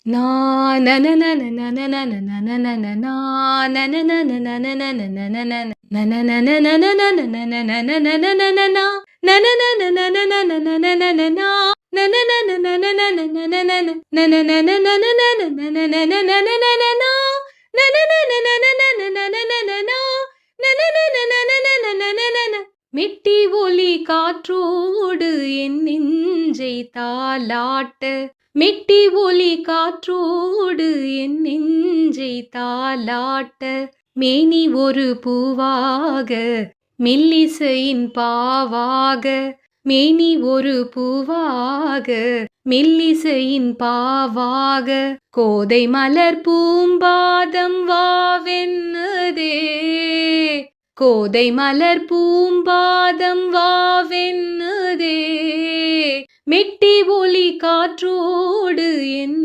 நா நனனனனனனனனனனனனா நனனனனனனனனனனனனன நனனனனனனனனனனனனனனா நனனனனனனனனனனனனா நனனனனனனனனனனனன நனனனனனனனனனனனனனனா நனனனனனனனனனனனனா நனனனனனனனனனனன மெட்டி ஒலி காற்றோடு என் நெஞ்சை தாலாட்ட மெட்டி ஒலி காற்றோடு என் நெஞ்சை தாலாட்ட மேனி ஒரு பூவாக மெல்லிசையின் பாவாக மேனி ஒரு பூவாக மெல்லிசையின் பாவாக கோதை மலர் பூம்பாதம் வாவென்னதே கோதை மலர் பூம்பாதம் வாவென்னதே மெட்டி ஒலி காற்றோடு என்